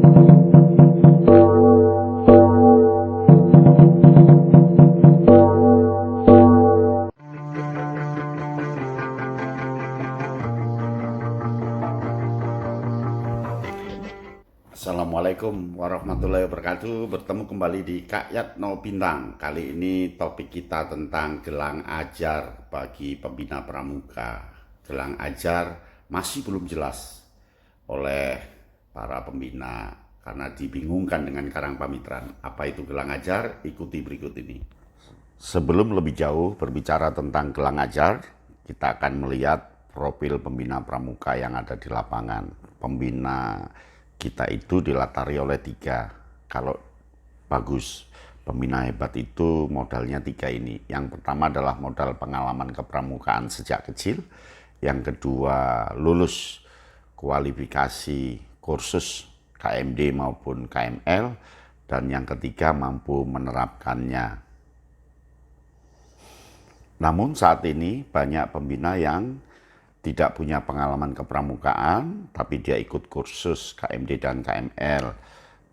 Assalamualaikum warahmatullahi wabarakatuh. Bertemu kembali di Kak Yatno Bintang. Kali ini topik kita tentang gelang ajar bagi pembina pramuka. Gelang ajar masih belum jelas oleh para pembina karena dibingungkan dengan karang pamitran. Apa itu gelang ajar? Ikuti berikut ini. Sebelum lebih jauh berbicara tentang gelang ajar, kita akan melihat profil pembina pramuka yang ada di lapangan. Pembina kita itu dilatari oleh 3. Kalau bagus, pembina hebat itu modalnya 3 ini. Yang pertama adalah modal pengalaman kepramukaan sejak kecil. Yang kedua, lulus kualifikasi kursus KMD maupun KML. Dan yang ketiga, mampu menerapkannya. Namun saat ini banyak pembina yang tidak punya pengalaman kepramukaan, tapi dia ikut kursus KMD dan KML.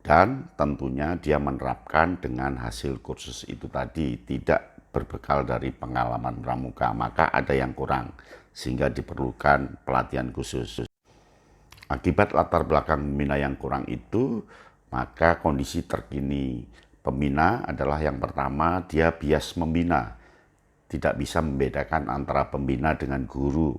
Dan tentunya dia menerapkan dengan hasil kursus itu tadi, tidak berbekal dari pengalaman pramuka. Maka ada yang kurang, sehingga diperlukan pelatihan khusus. Akibat latar belakang pembina yang kurang itu, maka kondisi terkini pembina adalah yang pertama, dia bias membina. Tidak bisa membedakan antara pembina dengan guru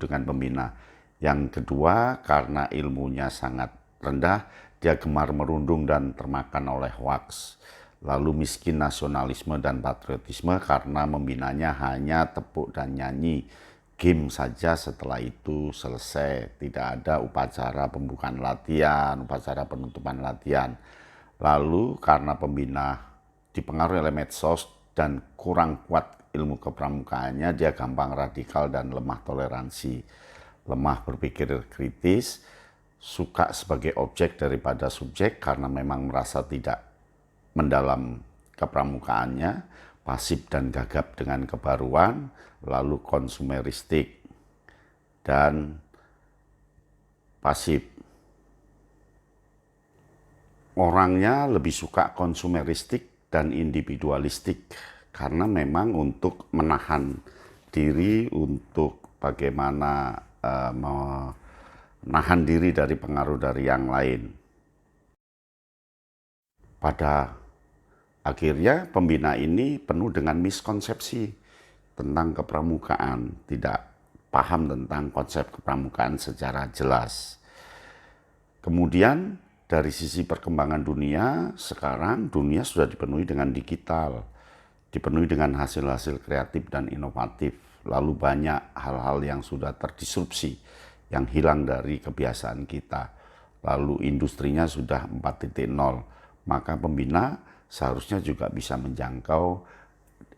dengan pembina. Yang kedua, karena ilmunya sangat rendah, dia gemar merundung dan termakan oleh hoaks. Lalu miskin nasionalisme dan patriotisme karena membinanya hanya tepuk dan nyanyi. Game saja, setelah itu selesai. Tidak ada upacara pembukaan latihan, upacara penutupan latihan. Lalu karena pembina dipengaruhi oleh medsos dan kurang kuat ilmu kepramukaannya, dia gampang radikal dan lemah toleransi, lemah berpikir kritis, suka sebagai objek daripada subjek karena memang merasa tidak mendalam kepramukaannya, pasif dan gagap dengan kebaruan, lalu konsumeristik dan pasif. Orangnya lebih suka konsumeristik dan individualistik karena memang untuk menahan diri, untuk bagaimana menahan diri dari pengaruh dari yang lain. Pada akhirnya pembina ini penuh dengan miskonsepsi tentang kepramukaan, tidak paham tentang konsep kepramukaan secara jelas. Kemudian dari sisi perkembangan dunia, sekarang dunia sudah dipenuhi dengan digital, dipenuhi dengan hasil-hasil kreatif dan inovatif. Lalu banyak hal-hal yang sudah terdisrupsi, yang hilang dari kebiasaan kita. Lalu industrinya sudah 4.0, maka pembina seharusnya juga bisa menjangkau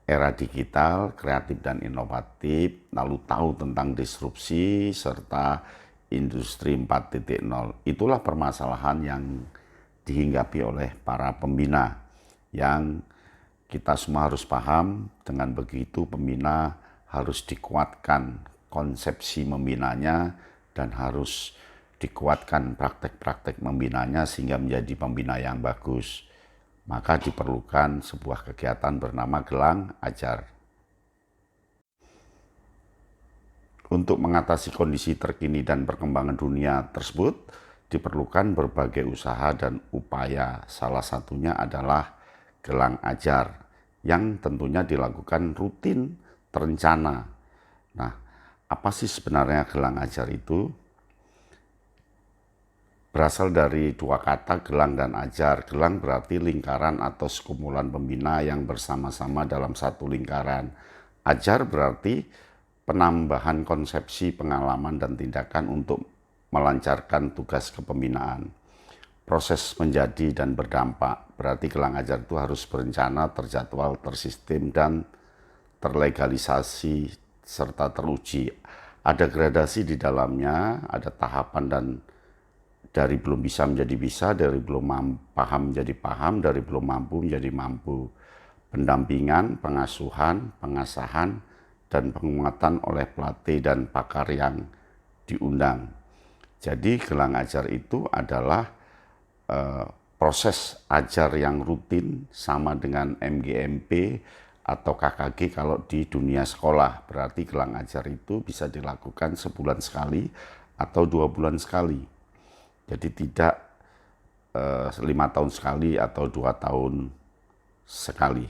era digital, kreatif dan inovatif, lalu tahu tentang disrupsi serta industri 4.0. Itulah permasalahan yang dihinggapi oleh para pembina yang kita semua harus paham. Dengan begitu pembina harus dikuatkan konsepsi membinanya dan harus dikuatkan praktek-praktek membinanya sehingga menjadi pembina yang bagus. Maka diperlukan sebuah kegiatan bernama gelang ajar. Untuk mengatasi kondisi terkini dan perkembangan dunia tersebut, diperlukan berbagai usaha dan upaya. Salah satunya adalah gelang ajar yang tentunya dilakukan rutin, terencana. Nah, apa sih sebenarnya gelang ajar itu? Berasal dari 2 kata, gelang dan ajar. Gelang berarti lingkaran atau sekumpulan pembina yang bersama-sama dalam satu lingkaran. Ajar berarti penambahan konsepsi, pengalaman, dan tindakan untuk melancarkan tugas kepembinaan. Proses menjadi dan berdampak, berarti gelang ajar itu harus berencana, terjadwal, tersistem, dan terlegalisasi serta teruji. Ada gradasi di dalamnya, ada tahapan, dan dari belum bisa menjadi bisa, dari belum paham menjadi paham, dari belum mampu menjadi mampu. Pendampingan, pengasuhan, pengasahan, dan penguatan oleh pelatih dan pakar yang diundang. Jadi gelang ajar itu adalah proses ajar yang rutin sama dengan MGMP atau KKG kalau di dunia sekolah. Berarti gelang ajar itu bisa dilakukan sebulan sekali atau 2 bulan sekali. Jadi tidak 5 tahun sekali atau 2 tahun sekali.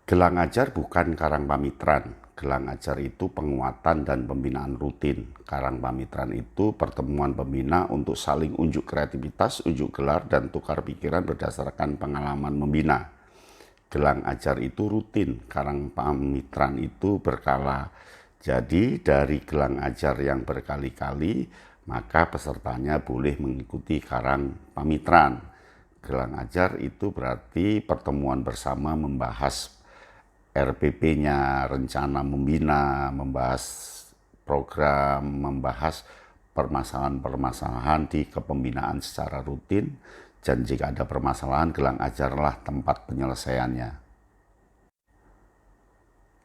Gelang ajar bukan karang pamitran. Gelang ajar itu penguatan dan pembinaan rutin. Karang pamitran itu pertemuan pembina untuk saling unjuk kreativitas, unjuk gelar, dan tukar pikiran berdasarkan pengalaman membina. Gelang ajar itu rutin, karang pamitran itu berkala. Jadi dari gelang ajar yang berkali-kali, maka pesertanya boleh mengikuti karang pamitran. Gelang ajar itu berarti pertemuan bersama membahas RPP-nya, rencana membina, membahas program, membahas permasalahan-permasalahan di kepembinaan secara rutin, dan jika ada permasalahan, gelang ajarlah tempat penyelesaiannya.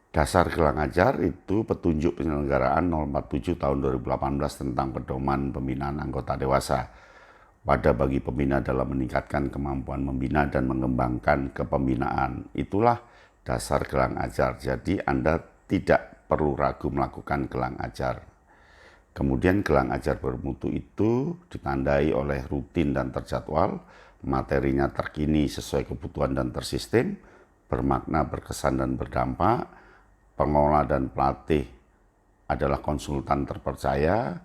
Dasar gelang ajar itu petunjuk penyelenggaraan 047 tahun 2018 tentang pedoman pembinaan anggota dewasa. Wadah bagi pembina dalam meningkatkan kemampuan membina dan mengembangkan kepembinaan. Itulah dasar gelang ajar. Jadi Anda tidak perlu ragu melakukan gelang ajar. Kemudian gelang ajar bermutu itu ditandai oleh rutin dan terjadwal, materinya terkini sesuai kebutuhan dan tersistem, bermakna, berkesan, dan berdampak. Pengelola dan pelatih adalah konsultan terpercaya,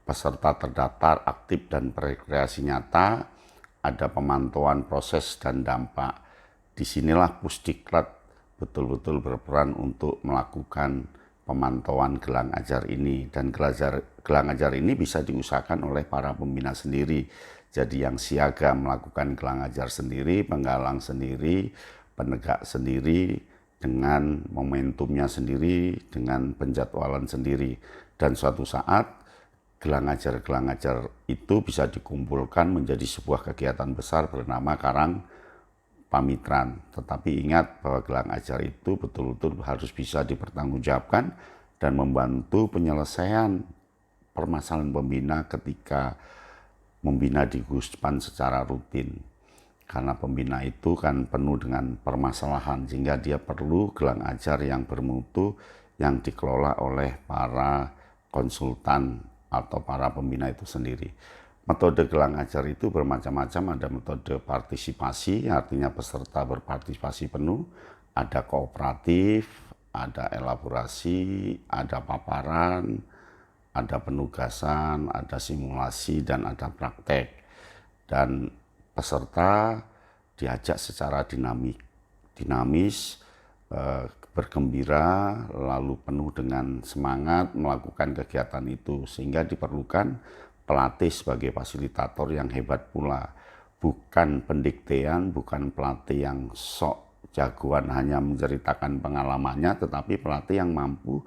peserta terdaftar aktif dan berkreasi nyata, ada pemantauan proses dan dampak. Disinilah Pusdiklat betul-betul berperan untuk melakukan pemantauan gelang ajar ini. Dan gelang ajar ini bisa diusahakan oleh para pembina sendiri. Jadi yang siaga melakukan gelang ajar sendiri, penggalang sendiri, penegak sendiri, dengan momentumnya sendiri, dengan penjadwalan sendiri. Dan suatu saat gelang ajar itu bisa dikumpulkan menjadi sebuah kegiatan besar bernama karang pamitran. Tetapi ingat bahwa gelang ajar itu betul-betul harus bisa dipertanggungjawabkan dan membantu penyelesaian permasalahan pembina ketika membina di Guspan secara rutin. Karena pembina itu kan penuh dengan permasalahan, sehingga dia perlu gelang ajar yang bermutu yang dikelola oleh para konsultan atau para pembina itu sendiri. Metode gelang ajar itu bermacam-macam, ada metode partisipasi, artinya peserta berpartisipasi penuh, ada kooperatif, ada elaborasi, ada paparan, ada penugasan, ada simulasi, dan ada praktek. Dan peserta diajak secara dinamis, bergembira, lalu penuh dengan semangat melakukan kegiatan itu, sehingga diperlukan pelatih sebagai fasilitator yang hebat pula. Bukan pendiktean, bukan pelatih yang sok jagoan hanya menceritakan pengalamannya, tetapi pelatih yang mampu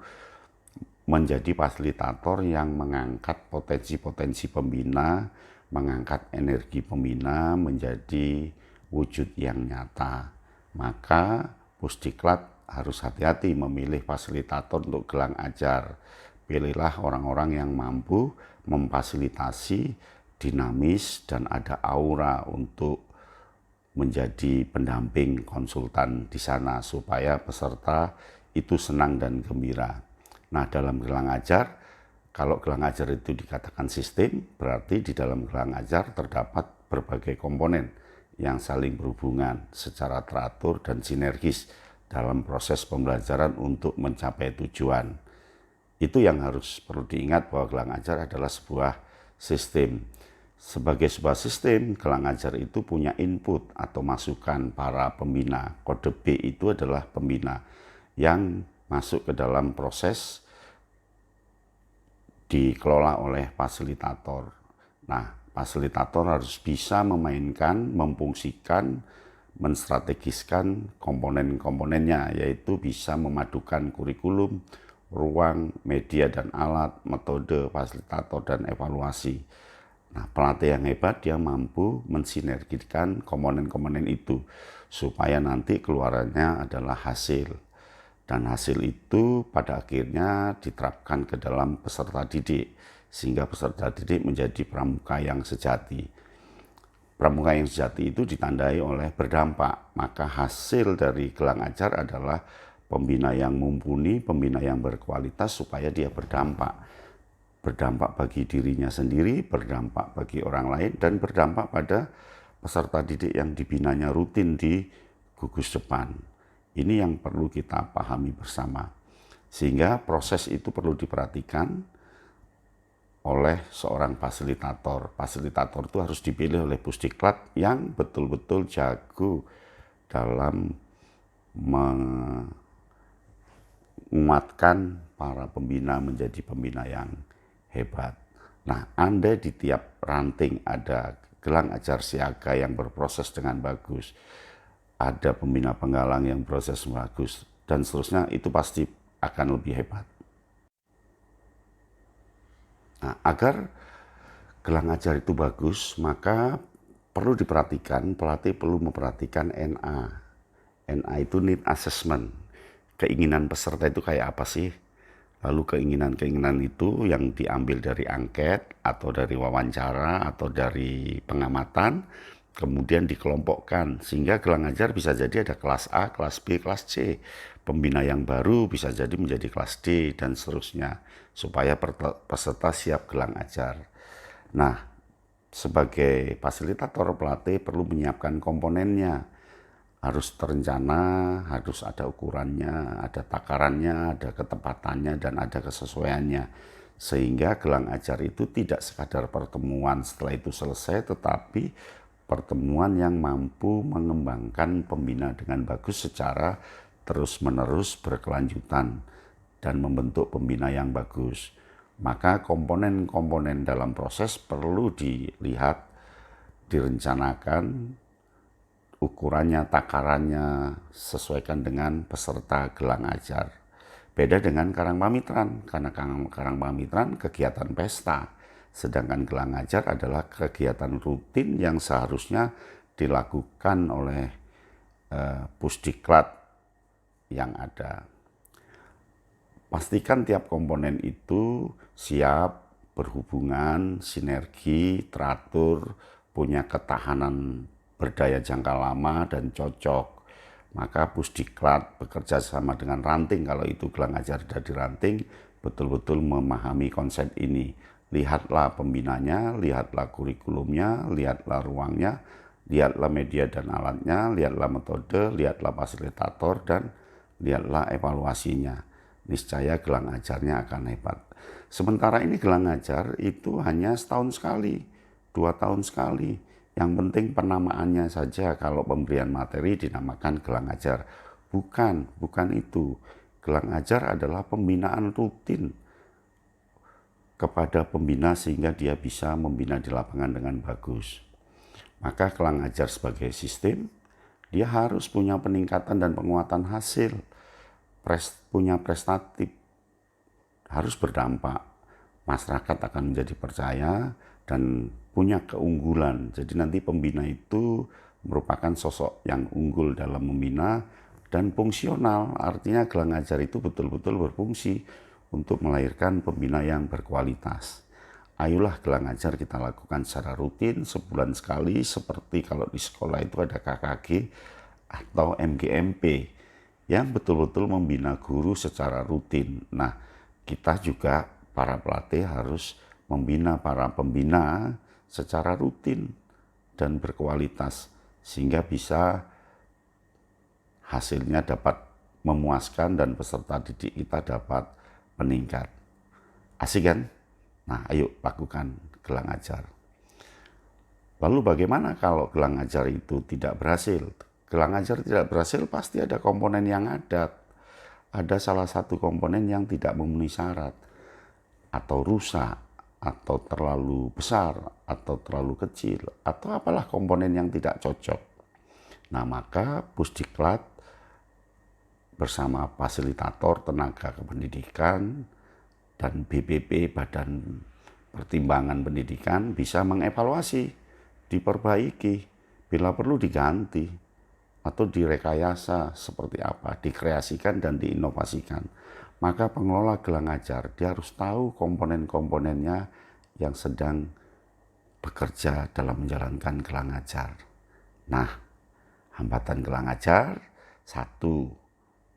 menjadi fasilitator yang mengangkat potensi-potensi pembina, mengangkat energi pembina menjadi wujud yang nyata. Maka Pusdiklat harus hati-hati memilih fasilitator untuk gelang ajar. Pilihlah orang-orang yang mampu memfasilitasi, dinamis, dan ada aura untuk menjadi pendamping konsultan di sana supaya peserta itu senang dan gembira. Nah, dalam gelang ajar, kalau gelang ajar itu dikatakan sistem, berarti di dalam gelang ajar terdapat berbagai komponen yang saling berhubungan secara teratur dan sinergis dalam proses pembelajaran untuk mencapai tujuan. Itu yang harus perlu diingat, bahwa gelang ajar adalah sebuah sistem. Sebagai sebuah sistem, gelang ajar itu punya input atau masukan para pembina. Kode B itu adalah pembina yang masuk ke dalam proses dikelola oleh fasilitator. Nah, fasilitator harus bisa memainkan, memfungsikan, menstrategiskan komponen-komponennya, yaitu bisa memadukan kurikulum, ruang, media dan alat, metode, fasilitator, dan evaluasi. Nah, pelatih yang hebat dia mampu mensinergikan komponen-komponen itu supaya nanti keluarannya adalah hasil. Dan hasil itu pada akhirnya diterapkan ke dalam peserta didik, sehingga peserta didik menjadi pramuka yang sejati. Pramuka yang sejati itu ditandai oleh berdampak, maka hasil dari gelang ajar adalah pembina yang mumpuni, pembina yang berkualitas supaya dia berdampak. Berdampak bagi dirinya sendiri, berdampak bagi orang lain, dan berdampak pada peserta didik yang dibinanya rutin di gugus depan. Ini yang perlu kita pahami bersama. Sehingga proses itu perlu diperhatikan oleh seorang fasilitator. Fasilitator itu harus dipilih oleh Pusdiklat yang betul-betul jago dalam menguatkan para pembina menjadi pembina yang hebat. Nah, andai di tiap ranting ada gelang ajar siaga yang berproses dengan bagus, ada pembina penggalang yang proses bagus, dan seterusnya, itu pasti akan lebih hebat. Nah, agar gelang ajar itu bagus, maka perlu diperhatikan, pelatih perlu memperhatikan NA. NA itu need assessment. Keinginan peserta itu kayak apa sih? Lalu keinginan-keinginan itu yang diambil dari angket, atau dari wawancara, atau dari pengamatan, kemudian dikelompokkan. Sehingga gelang ajar bisa jadi ada kelas A, kelas B, kelas C. Pembina yang baru bisa jadi menjadi kelas D, dan seterusnya. Supaya peserta siap gelang ajar. Nah, sebagai fasilitator, pelatih perlu menyiapkan komponennya. Harus terencana, harus ada ukurannya, ada takarannya, ada ketepatannya, dan ada kesesuaiannya. Sehingga gelang ajar itu tidak sekadar pertemuan setelah itu selesai, tetapi pertemuan yang mampu mengembangkan pembina dengan bagus secara terus-menerus berkelanjutan dan membentuk pembina yang bagus. Maka komponen-komponen dalam proses perlu dilihat, direncanakan, ukurannya, takarannya, sesuaikan dengan peserta gelang ajar. Beda dengan karang pamitran, karena karang pamitran kegiatan pesta, sedangkan gelang ajar adalah kegiatan rutin yang seharusnya dilakukan oleh Pusdiklat yang ada. Pastikan tiap komponen itu siap, berhubungan, sinergi, teratur, punya ketahanan berdaya jangka lama dan cocok. Maka Pusdiklat bekerja sama dengan ranting, kalau itu gelang ajar dari ranting, betul-betul memahami konsep ini. Lihatlah pembinanya, lihatlah kurikulumnya, lihatlah ruangnya, lihatlah media dan alatnya, lihatlah metode, lihatlah fasilitator, dan lihatlah evaluasinya. Niscaya gelang ajarnya akan hebat. Sementara ini gelang ajar itu hanya setahun sekali, 2 tahun sekali. Yang penting penamaannya saja, kalau pemberian materi dinamakan gelang ajar. Bukan itu. Gelang ajar adalah pembinaan rutin kepada pembina sehingga dia bisa membina di lapangan dengan bagus. Maka gelang ajar sebagai sistem, dia harus punya peningkatan dan penguatan hasil, punya prestatif, harus berdampak. Masyarakat akan menjadi percaya dan punya keunggulan. Jadi nanti pembina itu merupakan sosok yang unggul dalam membina dan fungsional. Artinya gelang ajar itu betul-betul berfungsi untuk melahirkan pembina yang berkualitas. Ayolah gelang ajar kita lakukan secara rutin, sebulan sekali, seperti kalau di sekolah itu ada KKG atau MGMP yang betul-betul membina guru secara rutin. Nah, kita juga para pelatih harus membina para pembina secara rutin dan berkualitas sehingga bisa hasilnya dapat memuaskan dan peserta didik kita dapat meningkat. Asik kan? Nah, ayo lakukan gelang ajar. Lalu bagaimana kalau gelang ajar itu tidak berhasil? Gelang ajar tidak berhasil pasti ada komponen yang adat. Ada salah satu komponen yang tidak memenuhi syarat, atau rusak, atau terlalu besar, atau terlalu kecil, atau apalah komponen yang tidak cocok. Nah, maka Pusdiklat bersama fasilitator tenaga kependidikan dan BPP Badan Pertimbangan Pendidikan bisa mengevaluasi, diperbaiki, bila perlu diganti atau direkayasa seperti apa, dikreasikan dan diinovasikan. maka pengelola gelang ajar dia harus tahu komponen-komponennya yang sedang bekerja dalam menjalankan gelang ajar. Nah, hambatan gelang ajar, satu,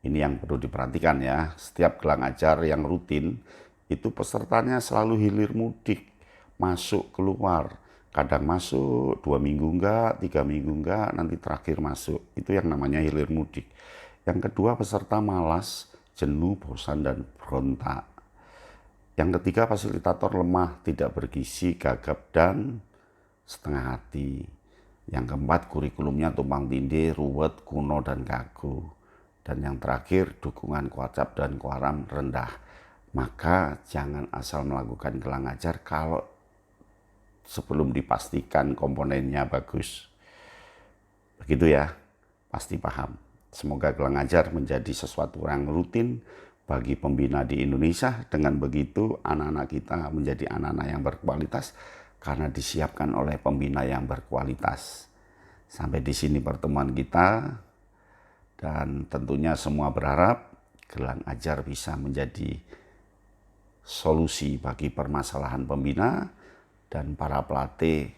ini yang perlu diperhatikan ya, setiap gelang ajar yang rutin, itu pesertanya selalu hilir mudik, masuk keluar. Kadang masuk, 2 minggu enggak, 3 minggu enggak, nanti terakhir masuk. Itu yang namanya hilir mudik. Yang kedua, peserta malas, jenuh, bosan, dan berontak. Yang ketiga, fasilitator lemah, tidak bergizi, gagap, dan setengah hati. Yang keempat, kurikulumnya tumpang tindih, ruwet, kuno, dan kaku. Dan yang terakhir, dukungan kuacap dan kuaram rendah. Maka jangan asal melakukan gelang ajar kalau sebelum dipastikan komponennya bagus. Begitu ya, pasti paham. Semoga gelang ajar menjadi sesuatu yang rutin bagi pembina di Indonesia. Dengan begitu anak-anak kita menjadi anak-anak yang berkualitas karena disiapkan oleh pembina yang berkualitas. Sampai di sini pertemuan kita, dan tentunya semua berharap gelang ajar bisa menjadi solusi bagi permasalahan pembina, dan para pelatih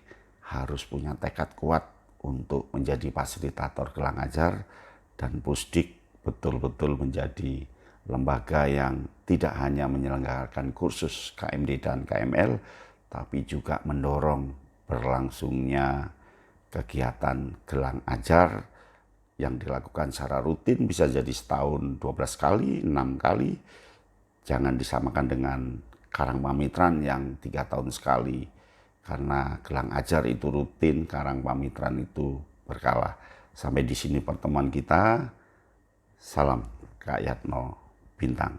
harus punya tekad kuat untuk menjadi fasilitator gelang ajar, dan Pusdik betul-betul menjadi lembaga yang tidak hanya menyelenggarakan kursus KMD dan KML, tapi juga mendorong berlangsungnya kegiatan gelang ajar yang dilakukan secara rutin, bisa jadi setahun 12 kali, 6 kali. Jangan disamakan dengan Karang Pamitran yang 3 tahun sekali. Karena gelang ajar itu rutin, Karang Pamitran itu berkala. Sampai di sini pertemuan kita. Salam Kak Yatno Bintang.